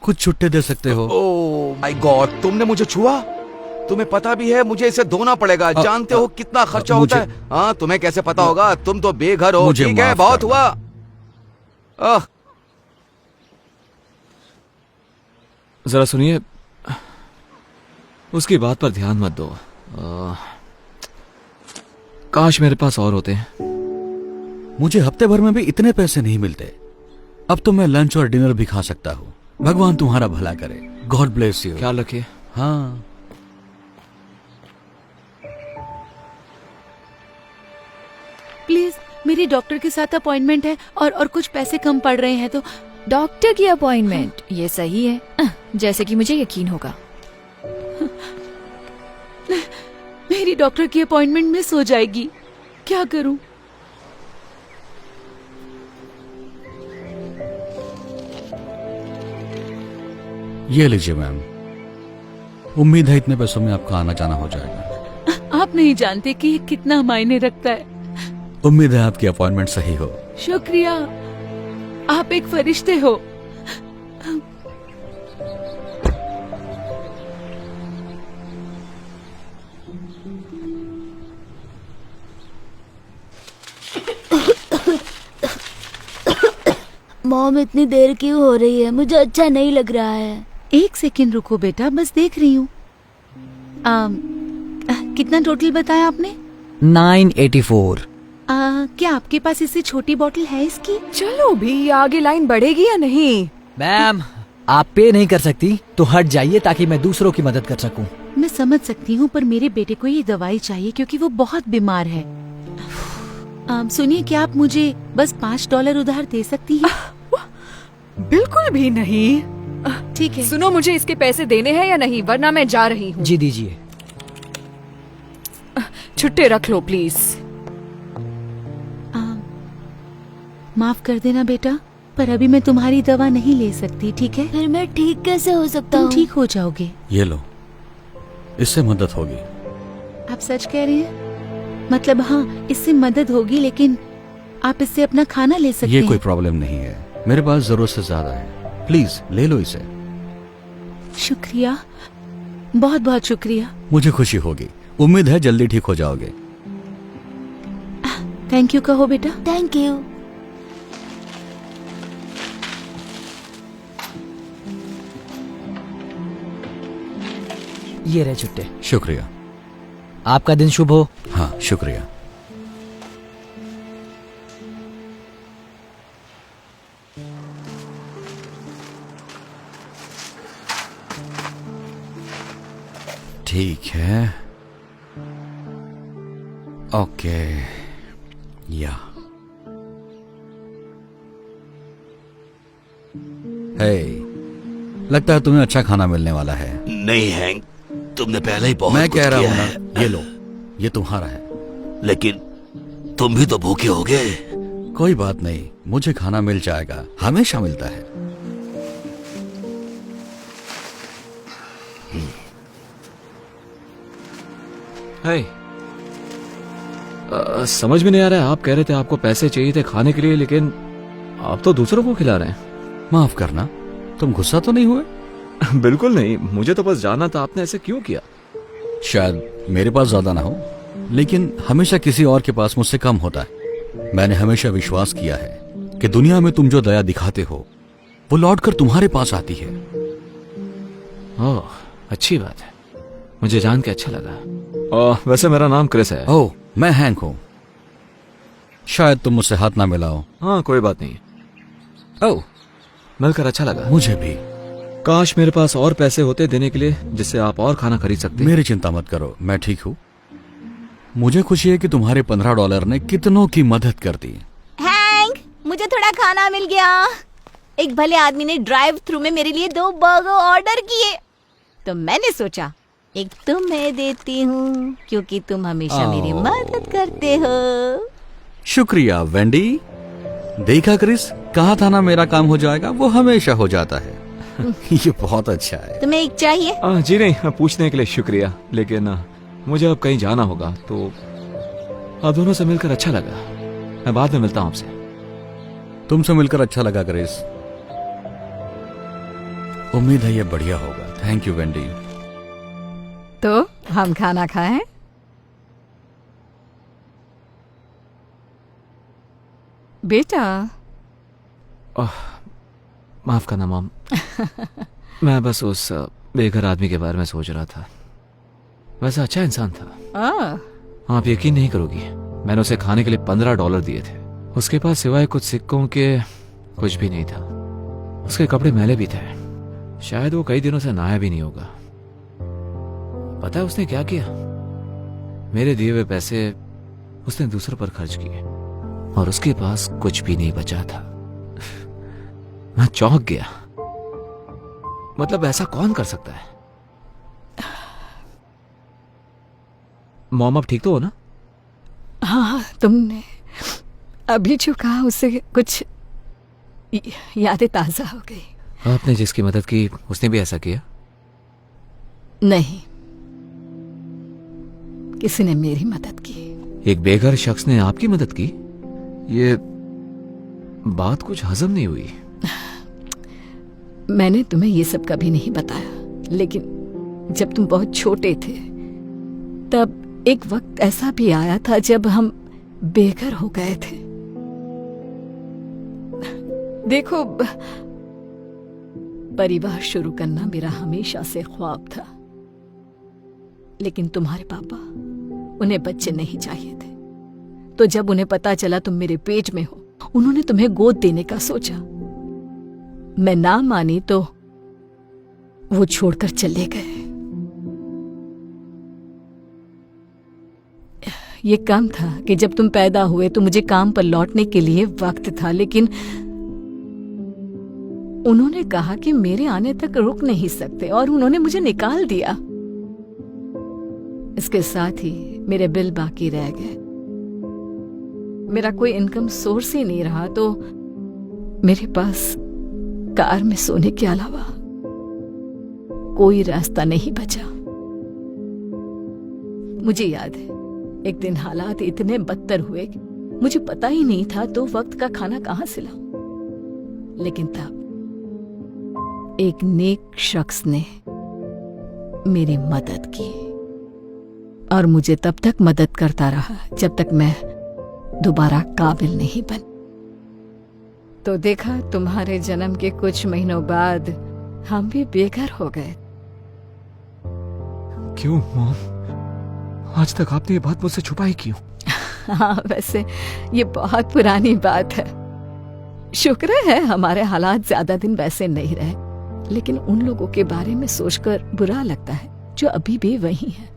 कुछ छुट्टे दे सकते हो? ओह माय गॉड, तुमने मुझे छुआ? तुम्हें पता भी है मुझे इसे धोना पड़ेगा। जानते हो कितना खर्चा होता है? हाँ, तुम्हें कैसे पता होगा? तुम तो बेघर हो। ठीक है, बहुत हुआ। जरा सुनिए, उसकी बात पर ध्यान मत दो। काश मेरे पास और होते हैं। मुझे हफ्ते भर में भी इतने पैसे नहीं मिलते। अब तो मैं लंच और डिनर भी खा सकता हूँ। भगवान तुम्हारा भला करे। God bless you. ख्याल रखिए। हाँ, प्लीज, मेरी डॉक्टर के साथ अपॉइंटमेंट है और कुछ पैसे कम पड़ रहे हैं तो। डॉक्टर की अपॉइंटमेंट? ये सही है, जैसे कि मुझे यकीन होगा। मेरी डॉक्टर की अपॉइंटमेंट मिस हो जाएगी, क्या करूं? ये लीजिए मैम। उम्मीद है इतने पैसों में आपका आना जाना हो जाएगा। आप नहीं जानते कि ये कितना मायने रखता है। उम्मीद है आपकी अपॉइंटमेंट सही हो। शुक्रिया, आप एक फरिश्ते हो। मॉम, इतनी देर क्यों हो रही है? मुझे अच्छा नहीं लग रहा है। एक सेकंड रुको बेटा, बस देख रही हूँ। कितना टोटल बताया आपने? 984। क्या आपके पास इससे छोटी बोतल है इसकी? चलो भी, आगे लाइन बढ़ेगी या नहीं? मैम, आप पे नहीं कर सकती तो हट जाइए ताकि मैं दूसरों की मदद कर सकूं। मैं समझ सकती हूँ, पर मेरे बेटे को ये दवाई चाहिए क्योंकि वो बहुत बीमार है। सुनिए, क्या आप मुझे बस $5 उधार दे सकती हैं? बिल्कुल भी नहीं। ठीक है। सुनो, मुझे इसके पैसे देने हैं या नहीं, वरना मैं जा रही हूँ। जी दीजिए। छुट्टे रख लो प्लीज। माफ कर देना बेटा, पर अभी मैं तुम्हारी दवा नहीं ले सकती, ठीक है? फिर मैं ठीक कैसे हो सकता तुम हूँ? ठीक हो जाओगे। ये लो, इससे मदद होगी। आप सच कह रहे हैं? मतलब हाँ, इससे मदद होगी, लेकिन आप इससे अपना खाना ले सकते ये हैं। कोई प्रॉब्लम नहीं है, मेरे पास जरूरत से ज्यादा है। प्लीज ले लो इसे। शुक्रिया, बहुत बहुत शुक्रिया। मुझे खुशी होगी। उम्मीद है जल्दी ठीक हो जाओगे। थैंक यू कहो बेटा। Thank you. ये रहे छुट्टे। शुक्रिया। आपका दिन शुभ हो। हाँ, शुक्रिया। ठीक है, ओके। या लगता है तुम्हें अच्छा खाना मिलने वाला है। नहीं हैंक, तुमने पहले ही बहुत मैं कुछ कह रहा किया हूँ है। ना, ये लो, ये तुम्हारा है। लेकिन तुम भी तो भूखे होगे। कोई बात नहीं, मुझे खाना मिल जाएगा, हमेशा मिलता है। समझ में नहीं आ रहा है, आप कह रहे थे आपको पैसे चाहिए थे खाने के लिए, लेकिन आप तो दूसरों को खिला रहे हैं। माफ करना, तुम गुस्सा तो नहीं हुए? बिल्कुल नहीं, मुझे तो बस जानना था आपने ऐसे क्यों किया। शायद मेरे पास ज्यादा ना हो, लेकिन हमेशा किसी और के पास मुझसे कम होता है। मैंने हमेशा विश्वास किया है कि दुनिया में तुम जो दया दिखाते हो वो लौटकर तुम्हारे पास आती है। ओह, अच्छी बात है, मुझे जान के अच्छा लगा। वैसे मेरा नाम क्रिस है। ओह, मैं हैंक हूँ। शायद तुम मुझसे हाथ ना मिलाओ। हाँ, कोई बात नहीं। ओह, मिलकर अच्छा लगा। मुझे भी। काश मेरे पास और पैसे होते देने के लिए, जिससे आप और खाना खरीद सकते। मेरी चिंता मत करो, मैं ठीक हूँ। मुझे खुशी है कि तुम्हारे $15 ने कितनों की मदद कर दी। हैंक, मुझे थोड़ा खाना मिल गया। एक भले आदमी ने ड्राइव थ्रू में मेरे लिए 2 बर्गर ऑर्डर किए, तो मैंने सोचा एक तुम्हें देती हूँ क्योंकि तुम हमेशा मेरी मदद करते हो। शुक्रिया वेंडी। देखा क्रिस, कहा था ना मेरा काम हो जाएगा, वो हमेशा हो जाता है। ये बहुत अच्छा है। तुम्हें एक चाहिए? जी नहीं, पूछने के लिए शुक्रिया, लेकिन मुझे अब कहीं जाना होगा, तो आप दोनों से मिलकर अच्छा लगा। मैं बाद में मिलता हूँ आपसे। तुमसे मिलकर अच्छा लगा क्रिस। उम्मीद है ये बढ़िया होगा। Thank you Wendy. तो हम खाना खाएं? बेटा माफ करना मॉम। मैं बस उस बेघर आदमी के बारे में सोच रहा था। वैसा अच्छा इंसान था। आप यकीन नहीं करोगी, मैंने उसे खाने के लिए $15 दिए थे। उसके पास सिवाय कुछ सिक्कों के कुछ भी नहीं था। उसके कपड़े मैले भी थे। शायद वो कई दिनों से नहाया भी नहीं होगा। पता है उसने क्या किया? मेरे दिए हुए पैसे उसने दूसरों पर खर्च किए और उसके पास कुछ भी नहीं बचा था। मैं चौंक गया। मतलब ऐसा कौन कर सकता है? मॉम आप ठीक तो हो ना? हाँ, तुमने अभी जो कहा उससे कुछ यादें ताजा हो गई। आपने जिसकी मदद की उसने भी ऐसा किया? नहीं, किसी ने मेरी मदद की। एक बेघर शख्स ने आपकी मदद की? ये बात कुछ हजम नहीं हुई। मैंने तुम्हें ये सब कभी नहीं बताया, लेकिन जब तुम बहुत छोटे थे तब एक वक्त ऐसा भी आया था जब हम बेघर हो गए थे। देखो, परिवार शुरू करना मेरा हमेशा से ख्वाब था, लेकिन तुम्हारे पापा, उन्हें बच्चे नहीं चाहिए थे। तो जब उन्हें पता चला तुम मेरे पेट में हो, उन्होंने तुम्हें गोद देने का सोचा। मैं ना मानी तो वो छोड़कर चले गए। ये कम था कि जब तुम पैदा हुए तो मुझे काम पर लौटने के लिए वक्त था, लेकिन उन्होंने कहा कि मेरे आने तक रुक नहीं सकते और उन्होंने मुझे निकाल दिया। इसके साथ ही मेरे बिल बाकी रह गए। मेरा कोई इनकम सोर्स ही नहीं रहा, तो मेरे पास कार में सोने के अलावा कोई रास्ता नहीं बचा। मुझे याद है, एक दिन हालात इतने बदतर हुए कि मुझे पता ही नहीं था तो वक्त का खाना कहां से लाऊं। लेकिन तब एक नेक शख्स ने मेरी मदद की और मुझे तब तक मदद करता रहा जब तक मैं दोबारा काबिल नहीं बन। तो देखा, तुम्हारे जन्म के कुछ महीनों बाद हम भी बेघर हो गए। क्यों मॉम? आज तक आपने ये बात मुझसे छुपाई क्यों? हाँ, वैसे ये बहुत पुरानी बात है। शुक्र है हमारे हालात ज्यादा दिन वैसे नहीं रहे, लेकिन उन लोगों के बारे में सोचकर बुरा लगता है जो अभी भी वही हैं।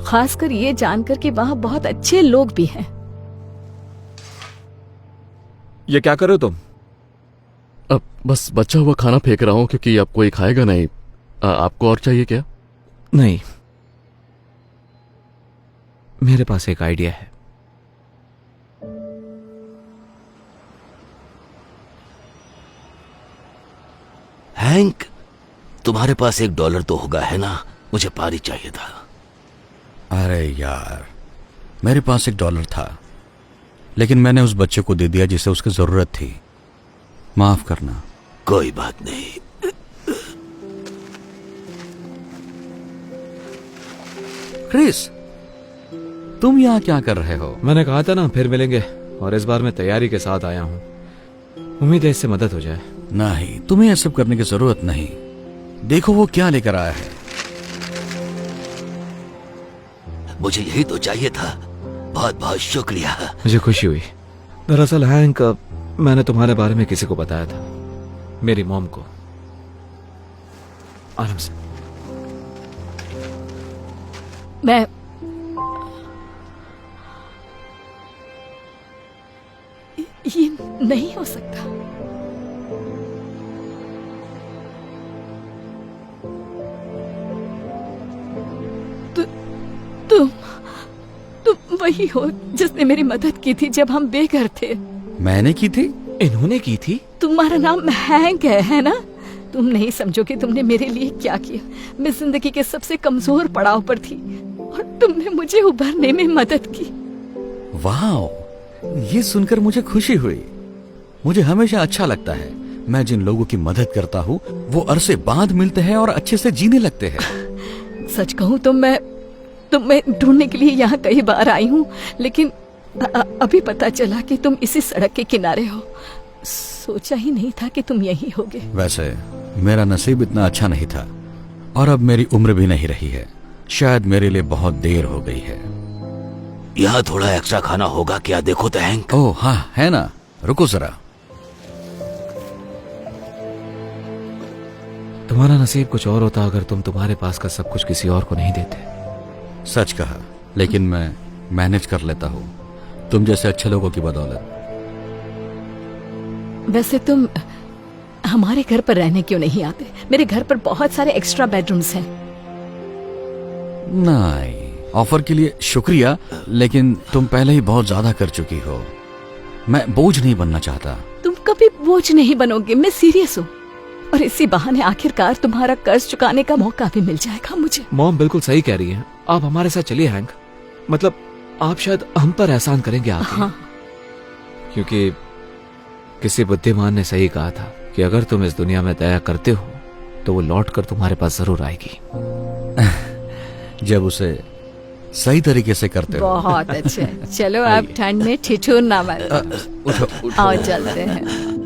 खासकर ये जानकर कि वहां बहुत अच्छे लोग भी हैं। ये क्या कर रहे हो तुम? अब बस बचा हुआ खाना फेंक रहा हूँ क्योंकि अब कोई खाएगा नहीं। आपको और चाहिए क्या? नहीं, मेरे पास एक आइडिया है। हैंक, तुम्हारे पास $1 तो होगा, है ना? मुझे पारी चाहिए था। अरे यार, मेरे पास $1 था, लेकिन मैंने उस बच्चे को दे दिया जिसे उसकी जरूरत थी। माफ करना। कोई बात नहीं। क्रिस, तुम यहाँ क्या कर रहे हो? मैंने कहा था ना फिर मिलेंगे, और इस बार मैं तैयारी के साथ आया हूँ। उम्मीद है इससे मदद हो जाए। नहीं, तुम्हें यह सब करने की जरूरत नहीं। देखो वो क्या लेकर आया है। मुझे यही तो चाहिए था। बहुत बहुत शुक्रिया। मुझे खुशी हुई। दरअसल हैंक, मैंने तुम्हारे बारे में किसी को बताया था, मेरी मॉम को। आराम से। मैं ये नहीं हो सकता। तुम वही हो जिसने मेरी मदद की थी जब हम बेघर थे। मैंने की थी? इन्होंने की थी? तुम्हारा नाम हैंक है ना? तुम नहीं समझोगे तुमने मेरे लिए क्या किया। मैं जिंदगी के सबसे कमजोर पड़ाव पर थी और तुमने मुझे उभरने में मदद की। वाह, ये सुनकर मुझे खुशी हुई। मुझे हमेशा अच्छा लगता है मैं जिन लोगों की मदद करता हूँ वो अरसे बाद मिलते हैं और अच्छे से जीने लगते हैं। सच कहूँ तो मैं ढूंढने के लिए यहाँ कई बार आई हूँ, लेकिन अभी पता चला कि तुम इसी सड़क के किनारे हो। सोचा ही नहीं था कि तुम यहीं होगे। वैसे मेरा नसीब इतना अच्छा नहीं था और अब मेरी उम्र भी नहीं रही है। शायद मेरे लिए बहुत देर हो गई है। यहाँ थोड़ा एक्स्ट्रा खाना होगा क्या? देखो तो हैंक। ओह हाँ, है ना, रुको जरा। तुम्हारा नसीब कुछ और होता अगर तुम तुम्हारे पास का सब कुछ किसी और को नहीं देते। सच कहा, लेकिन मैं मैनेज कर लेता हूँ तुम जैसे अच्छे लोगों की बदौलत। वैसे तुम हमारे घर पर रहने क्यों नहीं आते? मेरे घर पर बहुत सारे एक्स्ट्रा बेडरूम्स हैं। नहीं, ऑफर के लिए शुक्रिया, लेकिन तुम पहले ही बहुत ज्यादा कर चुकी हो। मैं बोझ नहीं बनना चाहता। तुम कभी बोझ नहीं बनोगे, मैं सीरियस हूँ। और इसी बहाने आखिरकार तुम्हारा कर्ज चुकाने का मौका भी मिल जाएगा मुझे। मॉम बिल्कुल सही कह रही है, आप हमारे साथ चलिए हैंक। मतलब आप शायद हम पर एहसान करेंगे आप। हाँ। क्योंकि किसी बुद्धिमान ने सही कहा था कि अगर तुम इस दुनिया में दया करते हो तो वो लौट कर तुम्हारे पास जरूर आएगी। जब उसे सही तरीके से करते हो। बहुत अच्छे। चलो अब ठंड में ठिठुरना मत। आओ चलते हैं।